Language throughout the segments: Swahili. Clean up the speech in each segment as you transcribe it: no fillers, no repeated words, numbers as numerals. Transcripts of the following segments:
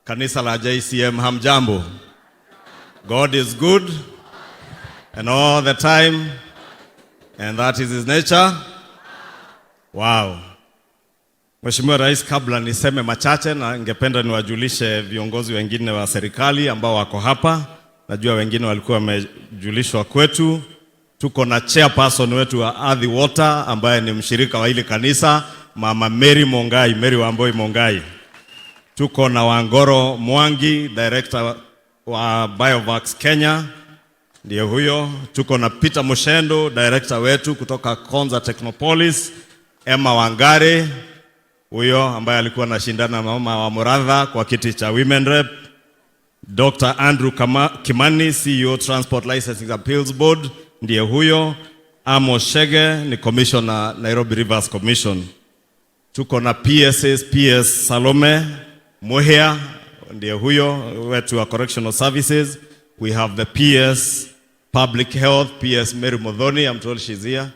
Kanisa la JCM, hamjambo. God is good and all the time, and that is his nature. Wow. Mheshimiwa Rais, kabla niseme machache na ningependa niwajulishe viongozi wengine wa serikali ambao wako hapa. Najua wengine walikuwa wamejulishwa kwetu. Tuko na chairperson wetu wa Ardhi Water ambaye ni mshirika wa hili kanisa, Mama Mary Mongai, Mary Wamboi Mongai. Tuko na Wangoro Mwangi, director wa Biovax Kenya, ndiye huyo. Tuko na Peter Mushendo, director wetu kutoka Konza Technopolis. Emma Wangare, huyo ambaye alikuwa anashindana na mama wa Muradha kwa kiti cha Women Rep. Dr. Andrew Kimani, CEO Transport Licensing Appeals Board, ndiye huyo. Amos Shege ni commissioner Nairobi Rivers Commission. Tuko na PS Salome Mohia, ndiye huyo wetu wa Correctional Services. We have the PS Public Health, PS Mary Modhoni, I'm told she's here.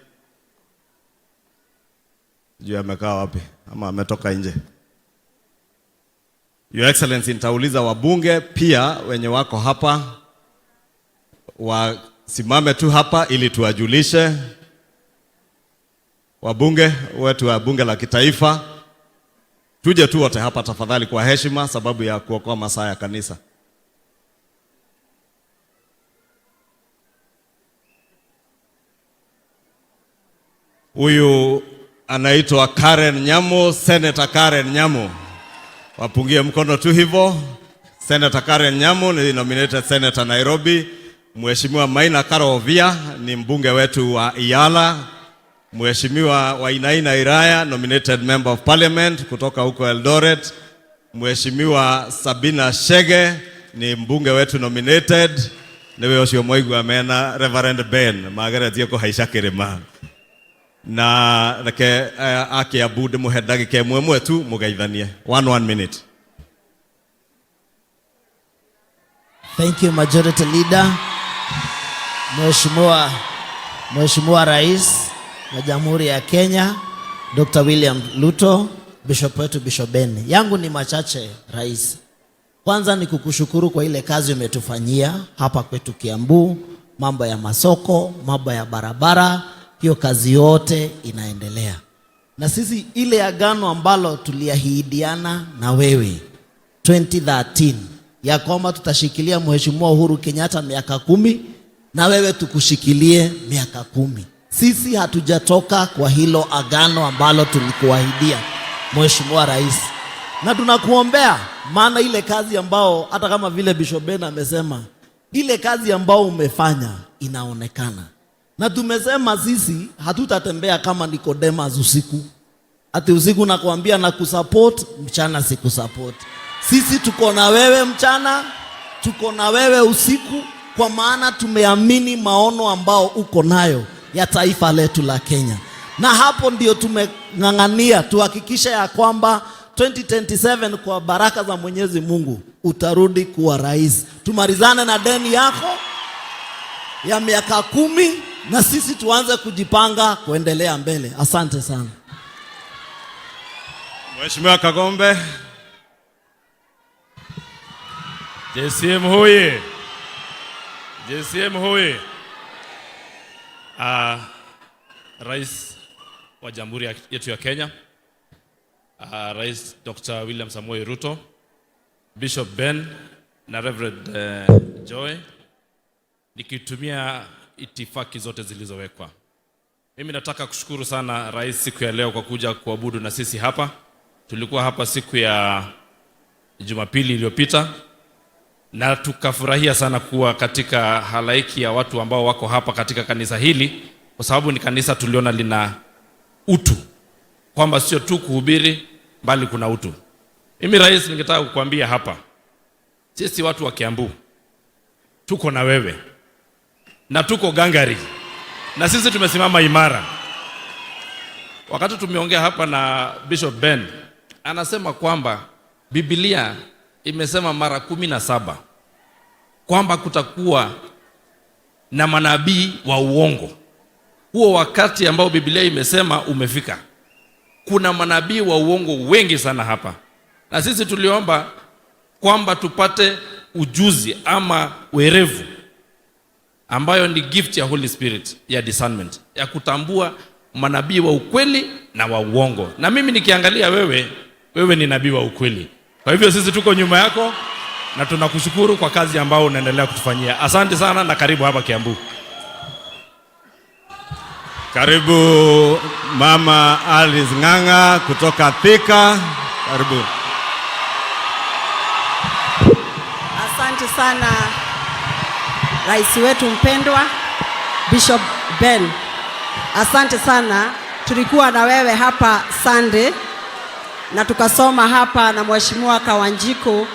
Juu amekaa wapi? Ama ametoka nje? Your Excellency, nitauliza wabunge pia wenye wako hapa wasimame tu hapa ili tuwajulishe. Wabunge wetu wa bunge la kitaifa, tuje tu wote hapa tafadhali kwa heshima, sababu ya kuokoa masaa ya kanisa. Huyu anaitwa Karen Nyamu, Senator Karen Nyamu. Wapungie mkono tu hivyo. Senator Karen Nyamu ni nominated Senator Nairobi. Mheshimiwa Maina Karovia ni mbunge wetu wa Iyala. Mheshimiwa Wainaina Iraya, nominated Member of Parliament kutoka huko Eldoret. Mheshimiwa Sabina Shege ni mbunge wetu nominated. Newe Osio Moigu amena Reverend Ben Margaret yako haishakirema. Na nake aki abude muhedagi ke mwemwe tu mugaithanie. One minute. Thank you, Majority Leader. Mheshimiwa Rais wa Jamhuri ya Kenya, Dr. William Ruto, Bishop wetu Bishop Ben. Yangu ni machache, Rais. Kwanza ni kukushukuru kwa ile kazi umetufanyia hapa kwetu Kiambu, mambo ya masoko, mambo ya barabara, hiyo kazi yote inaendelea. Na sisi ile agano ambalo tuliahidiana na wewe 2013 ya kwamba tutashikilia Mheshimiwa Uhuru Kenyatta miaka 10 na wewe tukushikilie miaka 10. Sisi hatujatoka kwa hilo agano ambalo tulikuahidia Mheshimiwa Rais. Na tunakuombea, maana ile kazi ambao hata kama vile Bishop Ben amesema, ile kazi ambao umefanya inaonekana. Na tumesema sisi hatutatembea kama Nicodemus usiku. Ati usiku nakuambia na kusupport, mchana sikusupport. Sisi tuko na wewe mchana, tuko na wewe usiku, kwa maana tumeamini maono ambao uko nayo ya taifa letu la Kenya. Na hapo ndio tumeng'ang'ania tuhakikisha ya kwamba 2027 kwa baraka za Mwenyezi Mungu utarudi kuwa rais. Tumalizane na deni yako ya miaka 10 na sisi tuanze kujipanga kuendelea mbele. Asante sana. Mheshimiwa Kagombe. JCM hoye. JCM hoye. Rais wa Jamhuri yetu ya Kenya, Rais Dr. William Samoei Ruto, Bishop Ben na Reverend Joy, nikitumia itifaki zote zilizowekwa. Mimi nataka kushukuru sana Rais siku ya leo kwa kuja kuabudu na sisi hapa. Tulikuwa hapa siku ya Jumapili iliyopita na tukafurahia sana kuwa katika halaiki ya watu ambao wako hapa katika kanisa hili, kwa sababu ni kanisa tuliona lina utu, kwamba sio tu kuhubiri bali kuna utu. Mimi Rais, ningetaka kukuambia hapa, sisi watu wa Kiambu tuko na wewe na tuko gangari, na sisi tumesimama imara. Wakati tumeongea hapa na Bishop Ben, anasema kwamba Biblia imesema mara 17 kwamba kutakuwa na manabii wa uongo. Huo wakati ambao Biblia imesema umefika. Kuna manabii wa uongo wengi sana hapa. Na sisi tuliomba kwamba tupate ujuzi ama werevu ambayo ni gift ya Holy Spirit ya discernment, ya kutambua manabii wa ukweli na wa uongo. Na mimi nikiangalia wewe ni nabii wa ukweli. Kwa hivyo sisi tuko nyuma yako na tunakushukuru kwa kazi ambayo unaendelea kutufanyia. Asante sana na karibu hapa Kiambu. Karibu Mama Alice Ng'ang'a kutoka Thika. Karibu. Asante sana rais wetu mpendwa Bishop Ben. Asante sana. Tulikuwa na wewe hapa Sunday na tukasoma hapa na Mheshimiwa Kawanjiko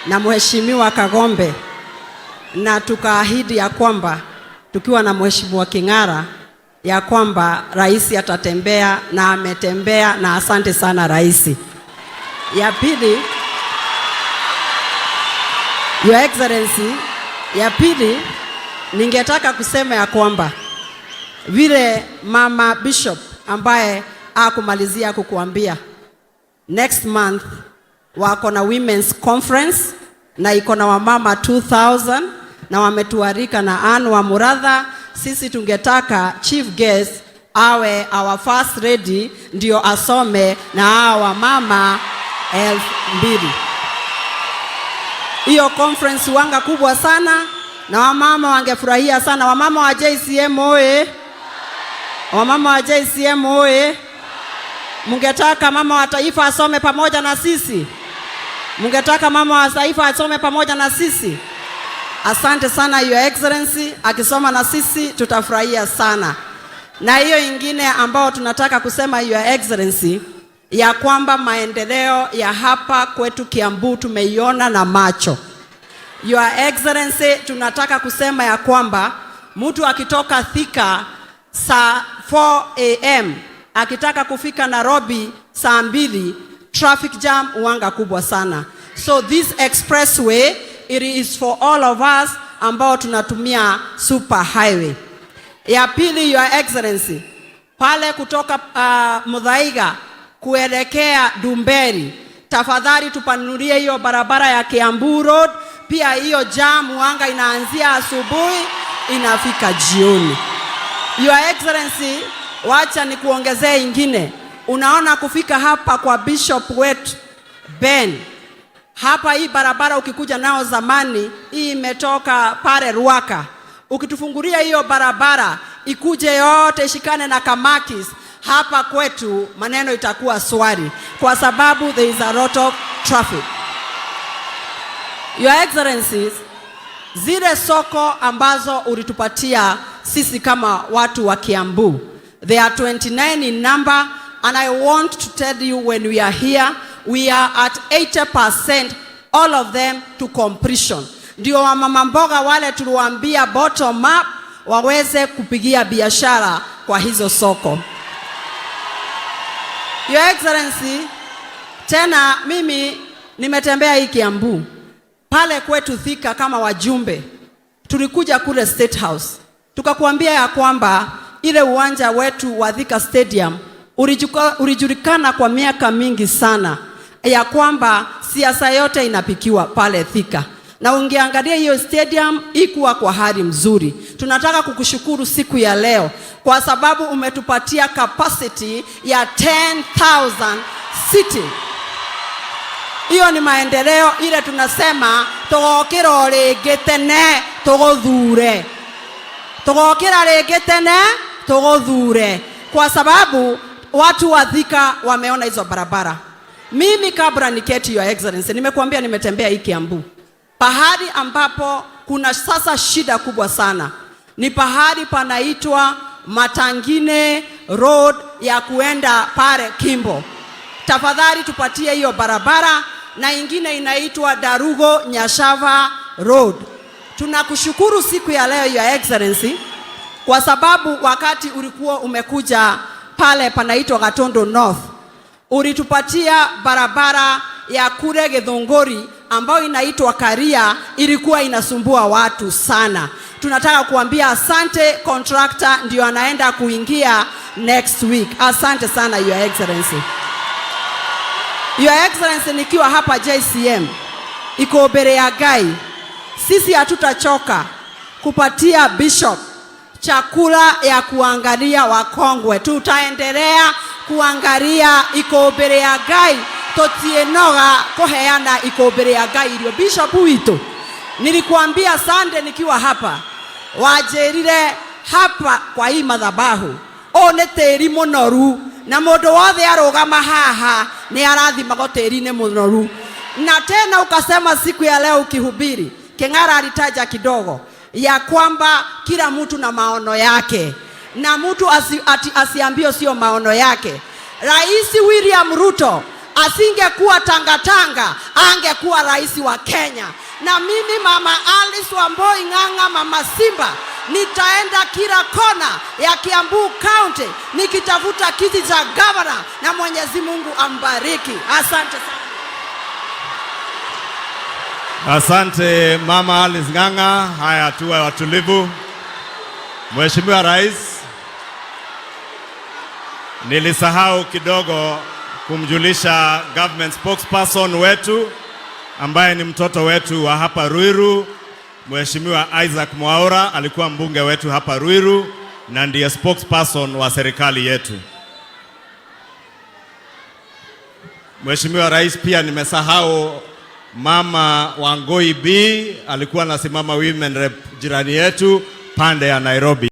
na Mheshimiwa Kagombe, na tukaahidi ya kwamba tukiwa na Mheshimiwa King'ara ya kwamba rais atatembea, na ametembea, na asante sana rais. Ya pili, Your Excellency, ya pili ningetaka kusema ya kwamba vile Mama Bishop ambaye akumalizia kukuambia, next month wako na Women's Conference na iko na wamama 2000 na wametuarika na Anne wa Muratha. Sisi tungetaka chief guest awe our first lady ndio asome na hawa mama 2000. Hiyo conference wanga kubwa sana na wamama wangefurahia sana. Wamama wa JCM oye! Wamama wa JCM oye! Mungetaka mama wa taifa asome pamoja na sisi? Mungetaka mama wa taifa asome pamoja na sisi? Asante sana Your Excellency, akisoma na sisi tutafurahia sana. Na hiyo ingine ambao tunataka kusema Your Excellency, ya kwamba maendeleo ya hapa kwetu Kiambu tumeiona na macho. Your Excellency, tunataka kusema ya kwamba mtu akitoka Thika saa 4 AM akitaka kufika Nairobi saa 2, traffic jam uanga kubwa sana. So this expressway, it is for all of us ambao tunatumia super highway. Ya pili Your Excellency, pale kutoka Muthaiga kuelekea Dumberi, tafadhali tupanulie hiyo barabara ya Kiambu Road. Pia hiyo jam uanga inaanzia asubuhi inafika jioni. Your Excellency, wacha ni kuongezea ingine. Unaona kufika hapa kwa Bishop wetu Ben, hapa hii barabara ukikuja nao zamani, hii imetoka pale Ruaka. Ukitufungulia hiyo barabara ikuje yote ishikane na Kamakis, hapa kwetu maneno itakuwa swari kwa sababu there is a lot of traffic. Your Excellencies, zile soko ambazo ulitupatia sisi kama watu wa Kiambu, they are 29 in number, and I want to tell you when we are here, we are at 80%, all of them to completion. Ndio wamama mboga wale tuliwaambia bottom up waweze kupigia biashara kwa hizo soko. Your Excellency, tena mimi nimetembea hii Kiambu. Pale kwetu Thika kama wajumbe, tulikuja kule State House. Tukakuambia ya kwamba ile uwanja wetu wa Thika Stadium ulijulikana kwa miaka mingi sana ya kwamba siasa yote inapikiwa pale Thika. Na ungeangalia hiyo stadium ikuwa kwa hali mzuri. Tunataka kukushukuru siku ya leo kwa sababu umetupatia capacity ya 10,000 sitting. Hiyo ni maendeleo ile tunasema tugokira ringi tene tuguthure. Tugokira ringi tene tuguthure kwa sababu watu wa Thika wameona hizo barabara. Mimi kabla niketi Your Excellency, nimekuambia nimetembea hii Kiambu. Pahali ambapo kuna sasa shida kubwa sana ni pahali panaitwa Matangine Road ya kuenda pale Kimbo. Tafadhali tupatie hiyo barabara, na ingine inaitwa Darugo Nyashava Road. Tunakushukuru siku ya leo Your Excellency kwa sababu wakati ulikuwa umekuja pale panaitwa Gatondo North, ulitupatia barabara ya kule Githunguri ambayo inaitwa Karia, ilikuwa inasumbua watu sana. Tunataka kuambia asante, contractor ndio anaenda kuingia next week. Asante sana Your Excellency. Your Excellency, nikiwa hapa JCM, iko mbele ya Ngai. Sisi hatutachoka kupatia bishop chakula ya kuangalia wakongwe. Tutaendelea kuangalia iko mbele ya Ngai, totienoga kuheana iko mbele ya Ngai irio. Bishop wito, nilikuambia Sunday nikiwa hapa, wajerire hapa kwa hii madhabahu one teri munoru, na mundu wothe arugama haha ni arathimagwo teri ni munoru. Na tena ukasema siku ya leo ukihubiri, Keng'ara alitaja kidogo ya kwamba kila mtu na maono yake, na mtu asiambio sio maono yake. Rais William Ruto asingekuwa tangatanga, angekuwa rais wa Kenya. Na mimi Mama Alice Wamboi Ng'ang'a, Mama Simba, nitaenda kila kona ya Kiambu County nikitafuta kiti cha governor, na Mwenyezi Mungu ambariki. Asante sana. Asante Mama Alice Ng'ang'a. Haya, tuwe watulivu. Mheshimiwa Rais, nilisahau kidogo kumjulisha government spokesperson wetu ambaye ni mtoto wetu wa hapa Ruiru. Mheshimiwa Isaac Mwaura alikuwa mbunge wetu hapa Ruiru na ndiye spokesperson wa serikali yetu. Mheshimiwa Rais, pia nimesahau Mama Wangoi B, alikuwa anasimama women rep jirani yetu pande ya Nairobi.